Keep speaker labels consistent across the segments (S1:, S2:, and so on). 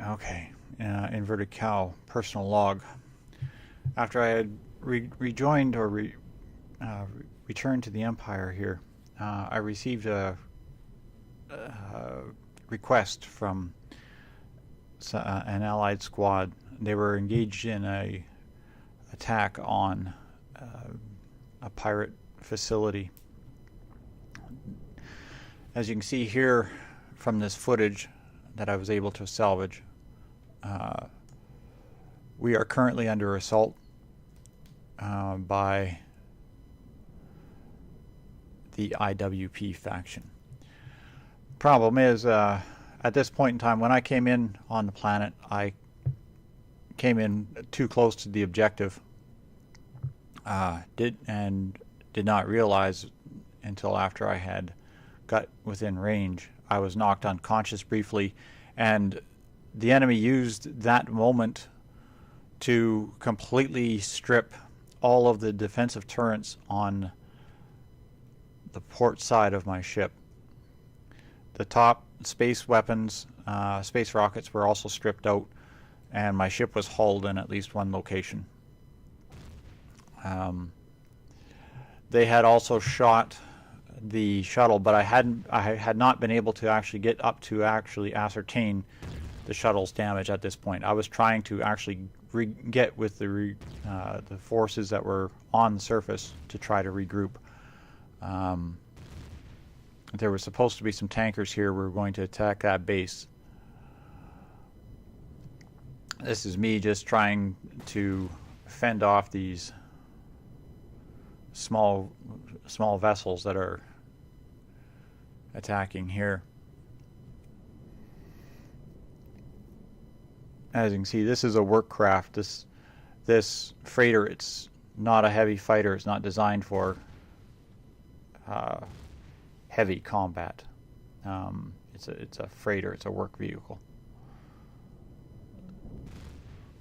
S1: Okay, inverted cow, personal log. After I had rejoined or returned to the Empire here, I received a request from an allied squad. They were engaged in a attack on a pirate facility. As you can see here from this footage that I was able to salvage, we are currently under assault by the IWP faction. Problem is, at this point in time, when I came in on the planet, I came in too close to the objective. Did not realize until after I had got within range. I was knocked unconscious briefly, and the enemy used that moment to completely strip all of the defensive turrets on the port side of my ship. The top space weapons, space rockets were also stripped out, and my ship was hulled in at least one location. They had also shot the shuttle, but I had not been able to actually get up to actually ascertain the shuttle's damage at this point. I was trying to actually get with the forces that were on the surface to try to regroup. There was supposed to be some tankers here. We were going to attack that base. This is me just trying to fend off these small vessels that are attacking here. As you can see, this is a work craft. This freighter, it's not a heavy fighter. It's not designed for heavy combat. It's a freighter. It's a work vehicle.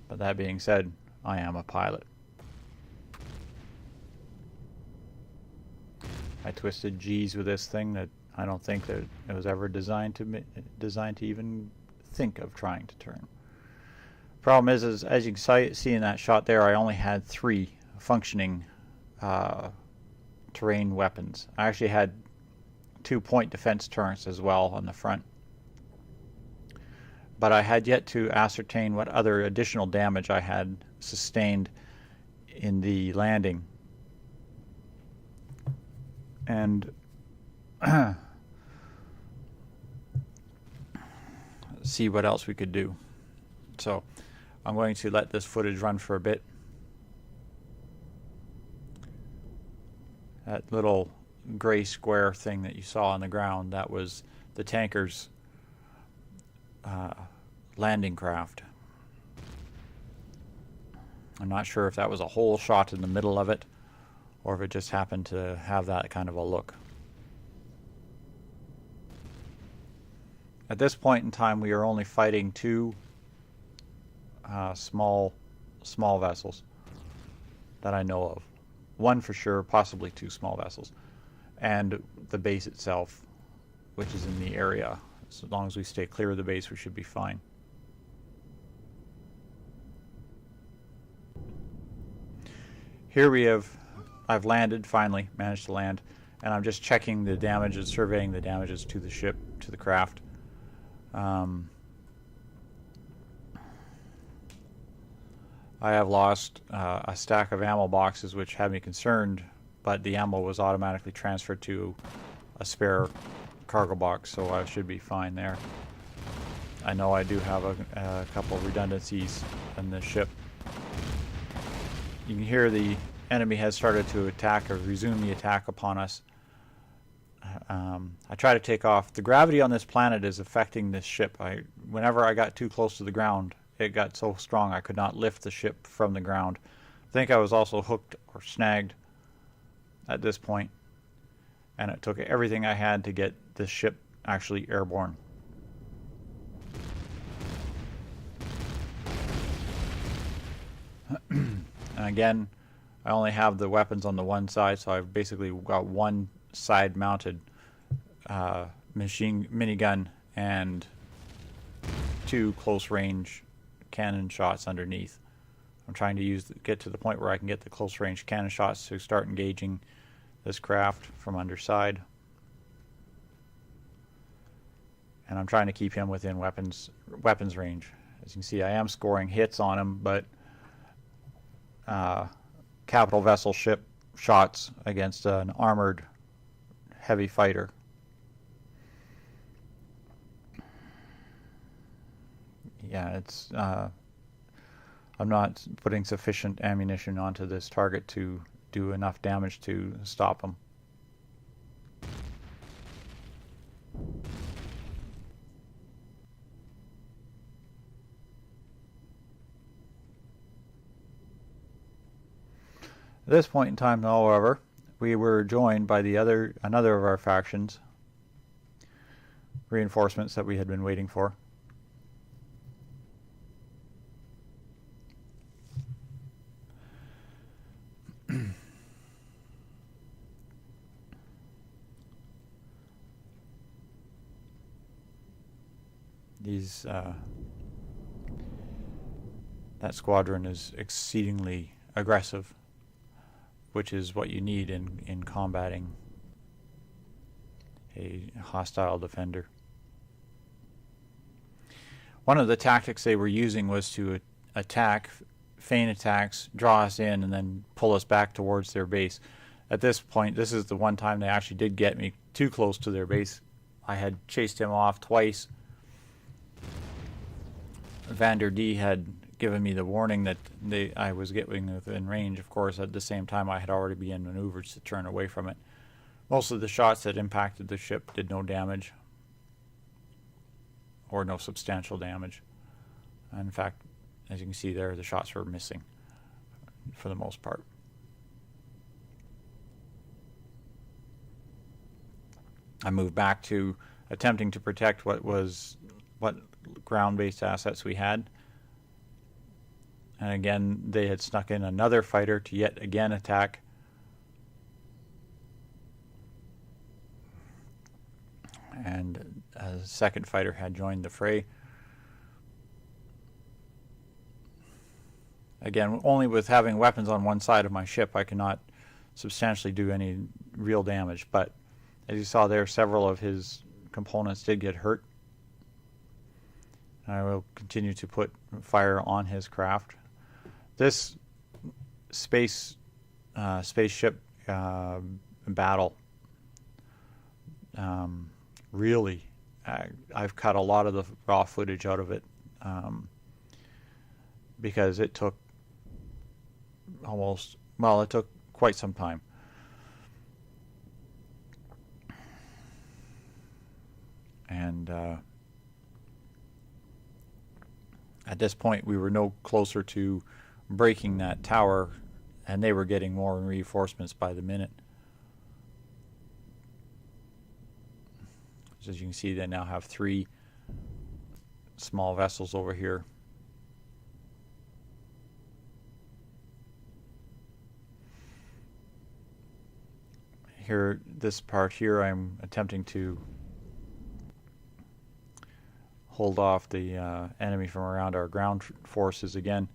S1: But that being said, I am a pilot. I twisted G's with this thing that I don't think that it was ever designed to even think of trying to turn. Problem is as you can see in that shot there, I only had 3 functioning terrain weapons. I actually had 2 point defense turrets as well on the front, but I had yet to ascertain what other additional damage I had sustained in the landing. And see what else we could do. So I'm going to let this footage run for a bit. That little gray square thing that you saw on the ground, that was the tanker's landing craft. I'm not sure if that was a hole shot in the middle of it, or if it just happened to have that kind of a look. At this point in time, we are only fighting 2 small vessels that I know of. 1 for sure, possibly 2 small vessels, and the base itself, which is in the area. So as long as we stay clear of the base, we should be fine. Here I've landed, finally managed to land, and I'm just checking the damages, surveying the damages to the ship, to the craft. I have lost a stack of ammo boxes, which had me concerned, but the ammo was automatically transferred to a spare cargo box, so I should be fine there. I know I do have a couple of redundancies in the ship. You can hear the enemy has started to attack or resume the attack upon us. I try to take off. The gravity on this planet is affecting this ship. Whenever I got too close to the ground, it got so strong I could not lift the ship from the ground. I think I was also hooked or snagged at this point, and it took everything I had to get this ship actually airborne. And again, I only have the weapons on the one side, so I've basically got one side mounted minigun and 2 close range cannon shots underneath. I'm trying to get to the point where I can get the close range cannon shots to start engaging this craft from underside. And I'm trying to keep him within weapons range. As you can see, I am scoring hits on him, but capital vessel ship shots against an armored heavy fighter. Yeah, it's I'm not putting sufficient ammunition onto this target to do enough damage to stop him. At this point in time, however, we were joined by another of our factions, reinforcements that we had been waiting for. That squadron is exceedingly aggressive, which is what you need in combating a hostile defender. One of the tactics they were using was to attack, feign attacks, draw us in, and then pull us back towards their base. At this point, this is the one time they actually did get me too close to their base. I had chased him off twice. Vander D had given me the warning that I was getting within range. Of course, at the same time, I had already begun maneuvers to turn away from it. Most of the shots that impacted the ship did no damage, or no substantial damage. In fact, as you can see there, the shots were missing for the most part. I moved back to attempting to protect what ground-based assets we had. And again, they had snuck in another fighter to yet again attack. And a second fighter had joined the fray. Again, only with having weapons on one side of my ship, I cannot substantially do any real damage. But as you saw there, several of his components did get hurt. I will continue to put fire on his craft. This spaceship battle, really, I've cut a lot of the raw footage out of it because it took it took quite some time. And at this point, we were no closer to breaking that tower, and they were getting more reinforcements by the minute. As you can see, they now have 3 small vessels over here. Here, this part here, I'm attempting to hold off the enemy from around our ground forces again,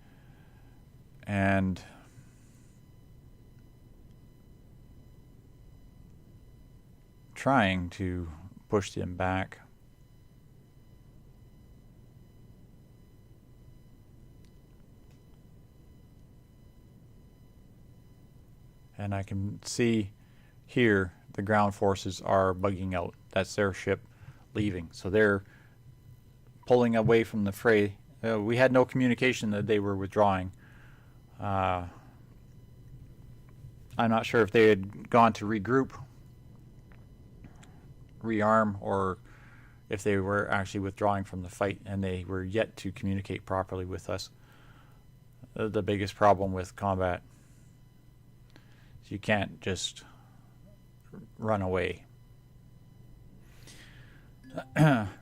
S1: and trying to push them back. And I can see here the ground forces are bugging out. That's their ship leaving. So they're pulling away from the fray. We had no communication that they were withdrawing. I'm not sure if they had gone to regroup, rearm, or if they were actually withdrawing from the fight, and they were yet to communicate properly with us. The biggest problem with combat is you can't just run away.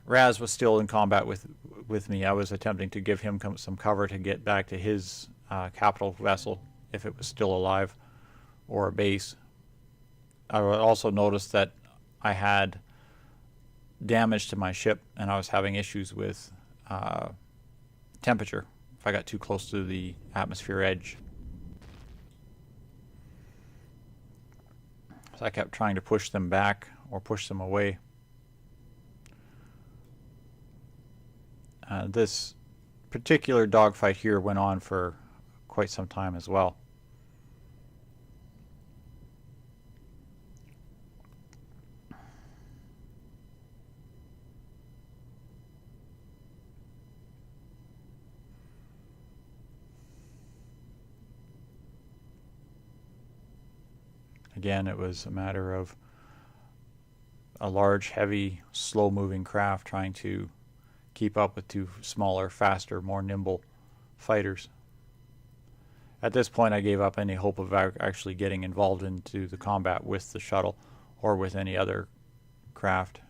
S1: Raz was still in combat with me. I was attempting to give him some cover to get back to his capital vessel if it was still alive, or a base. I also noticed that I had damage to my ship, and I was having issues with temperature if I got too close to the atmosphere edge. So I kept trying to push them back or push them away. This particular dogfight here went on for quite some time as well. Again, it was a matter of a large, heavy, slow-moving craft trying to keep up with two smaller, faster, more nimble fighters. At this point, I gave up any hope of actually getting involved into the combat with the shuttle or with any other craft.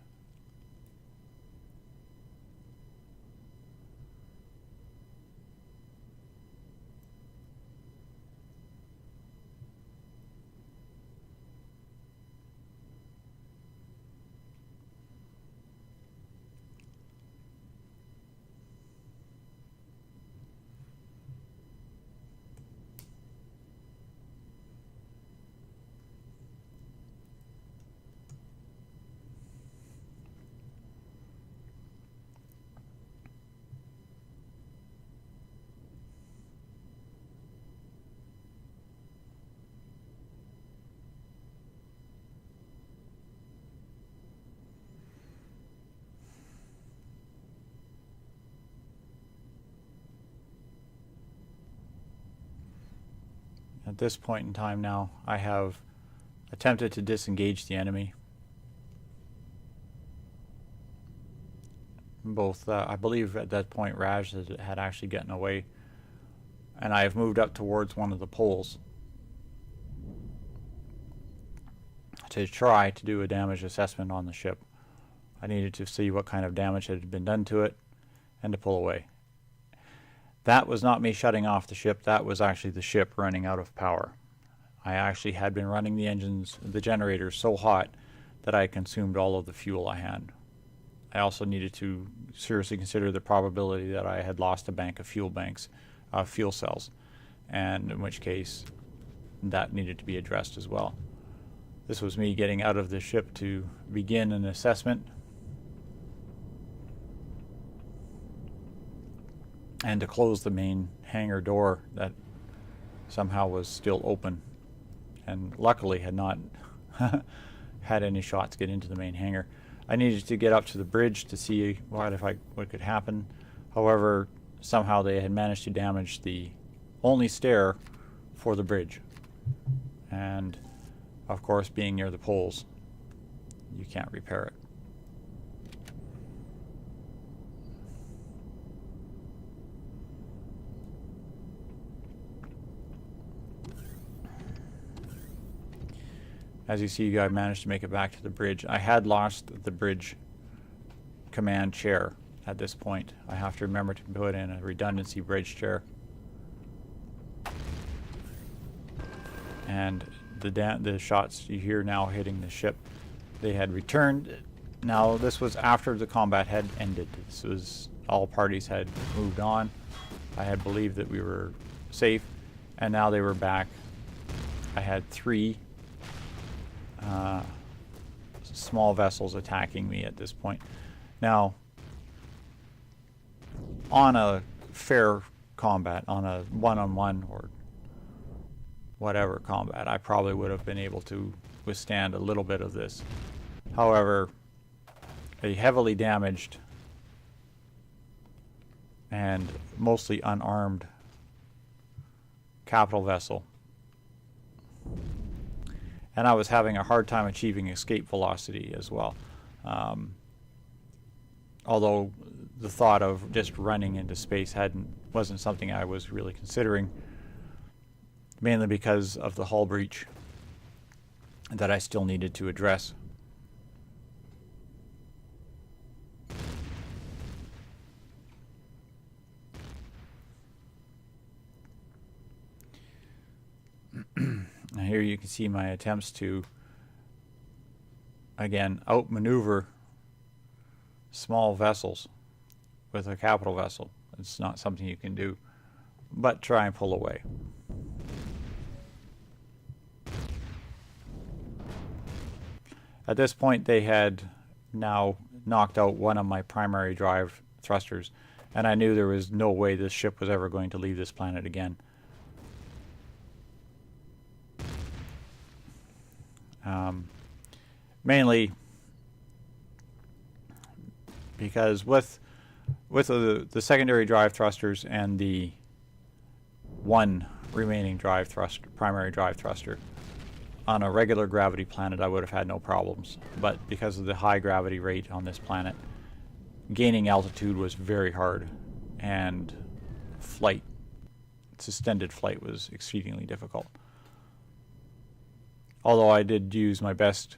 S1: At this point in time now, I have attempted to disengage the enemy. Both, I believe at that point Raj had actually gotten away, and I have moved up towards one of the poles to try to do a damage assessment on the ship. I needed to see what kind of damage had been done to it and to pull away. That was not me shutting off the ship, that was actually the ship running out of power. I actually had been running the engines, the generators so hot that I consumed all of the fuel I had. I also needed to seriously consider the probability that I had lost a bank of fuel cells, and in which case that needed to be addressed as well. This was me getting out of the ship to begin an assessment and to close the main hangar door that somehow was still open and luckily had not had any shots get into the main hangar. I needed to get up to the bridge to see what could happen. However, somehow they had managed to damage the only stair for the bridge. And of course, being near the poles, you can't repair it. As you see, I managed to make it back to the bridge. I had lost the bridge command chair at this point. I have to remember to put in a redundancy bridge chair. And the shots you hear now hitting the ship, they had returned. Now this was after the combat had ended. This was, all parties had moved on. I had believed that we were safe, and now they were back. I had 3 small vessels attacking me at this point. Now, on a fair combat, on a one-on-one or whatever combat, I probably would have been able to withstand a little bit of this. However, a heavily damaged and mostly unarmed capital vessel, and I was having a hard time achieving escape velocity as well. Although the thought of just running into space wasn't something I was really considering, mainly because of the hull breach that I still needed to address. Now here you can see my attempts to, again, outmaneuver small vessels with a capital vessel. It's not something you can do, but try and pull away. At this point, they had now knocked out one of my primary drive thrusters, and I knew there was no way this ship was ever going to leave this planet again. Mainly because with the secondary drive thrusters and the one remaining primary drive thruster, on a regular gravity planet I would have had no problems, but because of the high gravity rate on this planet, gaining altitude was very hard, and suspended flight was exceedingly difficult. Although I did use my best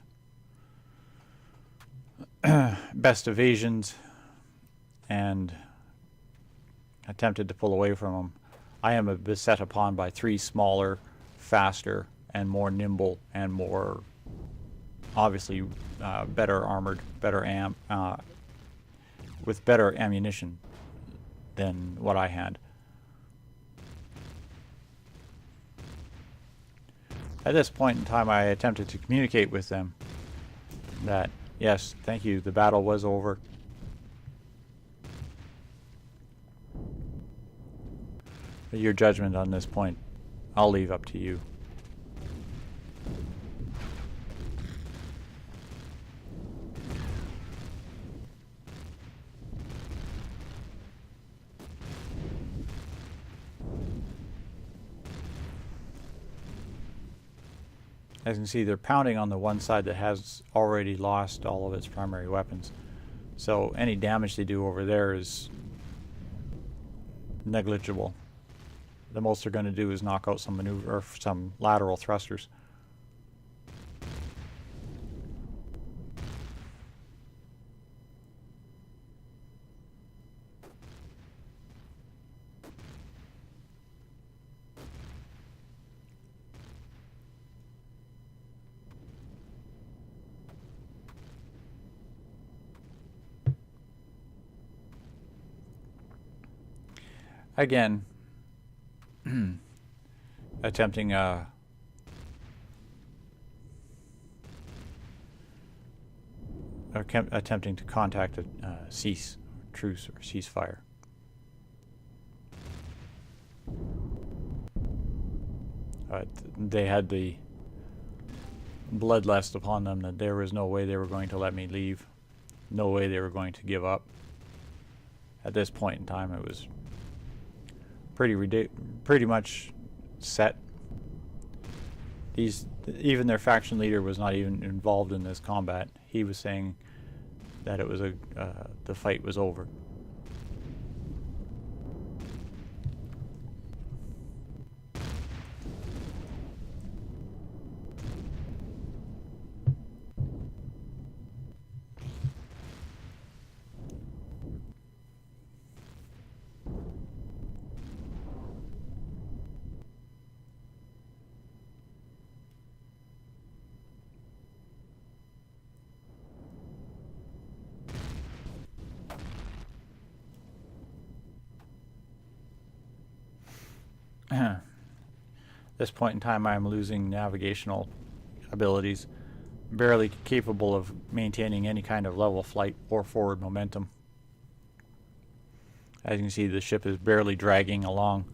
S1: evasions and attempted to pull away from them, I am beset upon by 3 smaller, faster, and more nimble, and more obviously better armored, with better ammunition than what I had. At this point in time, I attempted to communicate with them that, yes, thank you, the battle was over. But your judgment on this point, I'll leave up to you. As you can see, they're pounding on the one side that has already lost all of its primary weapons. So any damage they do over there is negligible. The most they're going to do is knock out some maneuver or some lateral thrusters. Again, attempting to contact a truce or ceasefire. They had the bloodlust upon them that there was no way they were going to let me leave, no way they were going to give up. At this point in time, it was pretty much set. Even their faction leader was not even involved in this combat. He was saying that it was the fight was over. This point in time, I am losing navigational abilities, barely capable of maintaining any kind of level flight or forward momentum. As you can see, the ship is barely dragging along,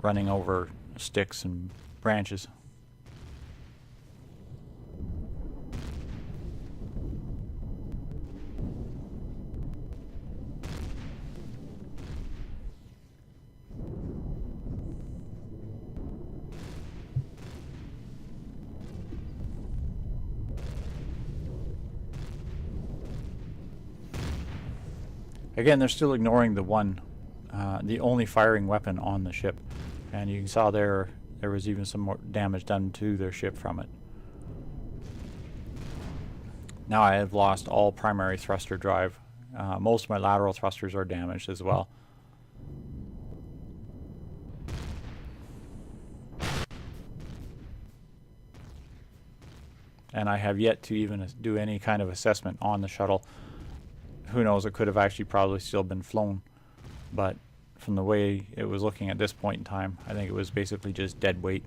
S1: running over sticks and branches. Again, they're still ignoring the only firing weapon on the ship, and you saw there was even some more damage done to their ship from it. Now I have lost all primary thruster drive. Most of my lateral thrusters are damaged as well. And I have yet to even do any kind of assessment on the shuttle who knows, it could have actually probably still been flown. But from the way it was looking at this point in time, I think it was basically just dead weight.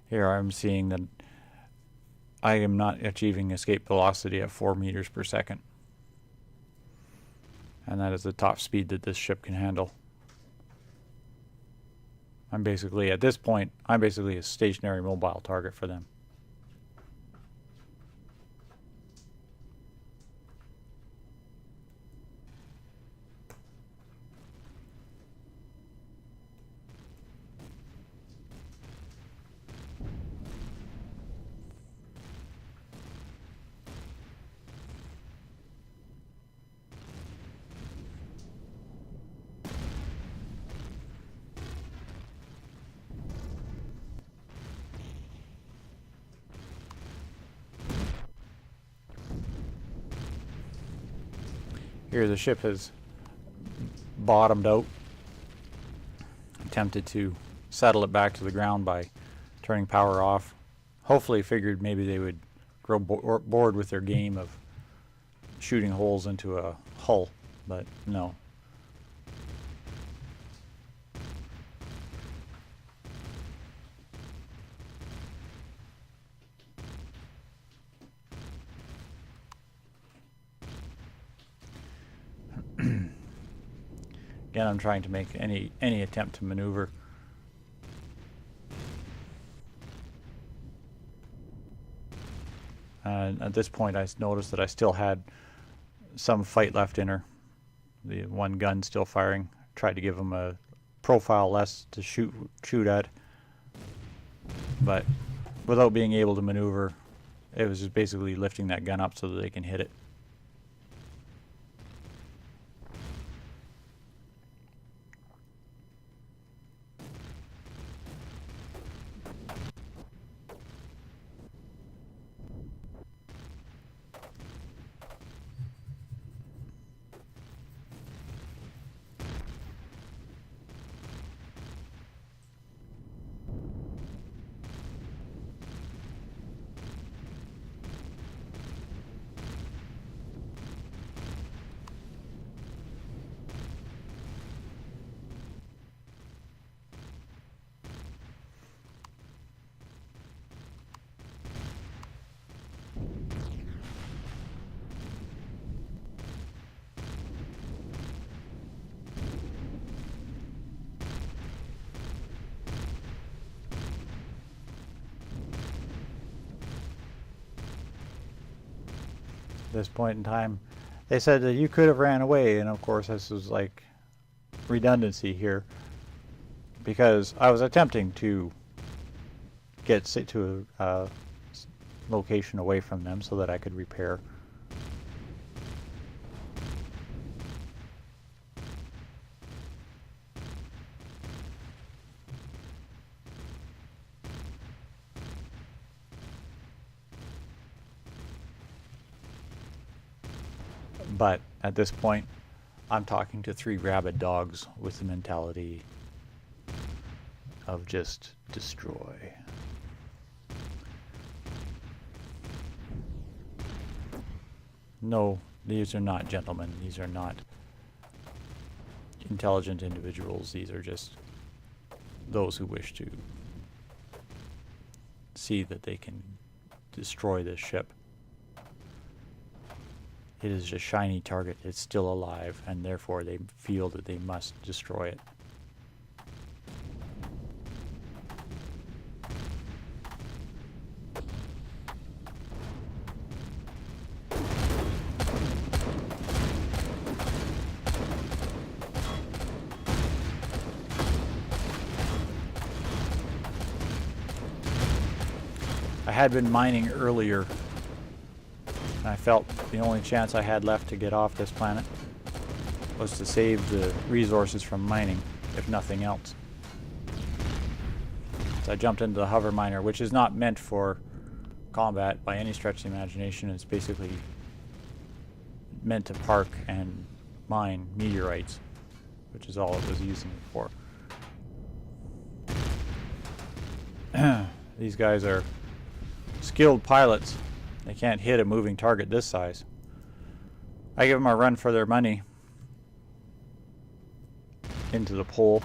S1: Here I'm seeing that I am not achieving escape velocity at 4 meters per second. And that is the top speed that this ship can handle. I'm basically, at this point, I'm basically a stationary mobile target for them. Here the ship has bottomed out. Attempted to settle it back to the ground by turning power off. Hopefully figured maybe they would grow bored with their game of shooting holes into a hull, but no. Again, I'm trying to make any attempt to maneuver. And at this point I noticed that I still had some fight left in her. The one gun still firing. Tried to give him a profile less to shoot at. But without being able to maneuver, it was just basically lifting that gun up so that they can hit it. This point in time, they said that you could have ran away, and of course this was like redundancy here, because I was attempting to get to a location away from them so that I could repair. But at this point, I'm talking to 3 rabid dogs with the mentality of just destroy. No, these are not gentlemen. These are not intelligent individuals. These are just those who wish to see that they can destroy this ship. It is a shiny target. It's still alive, and therefore they feel that they must destroy it. I had been mining earlier, and I felt the only chance I had left to get off this planet. was to save the resources from mining, if nothing else. So I jumped into the hover miner, which is not meant for combat by any stretch of the imagination. It's basically meant to park and mine meteorites, which is all it was using it for. These guys are skilled pilots. They can't hit a moving target this size. I give them a run for their money into the pole.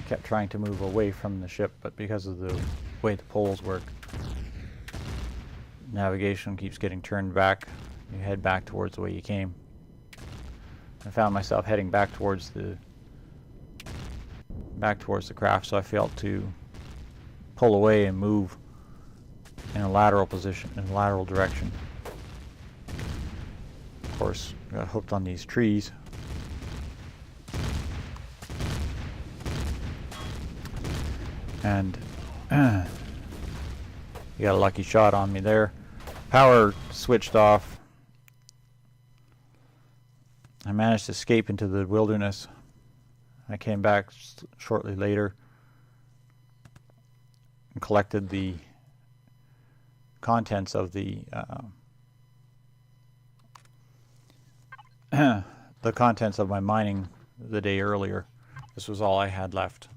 S1: Kept trying to move away from the ship, but because of the way the poles work, navigation keeps getting turned back. You head back towards the way you came. I found myself heading back towards the craft, so I felt to pull away and move in a lateral position, in a lateral direction. Of course, got hooked on these trees. And you got a lucky shot on me there. Power switched off. I managed to escape into the wilderness. I came back shortly later and collected the contents of the the contents of my mining the day earlier. This was all I had left.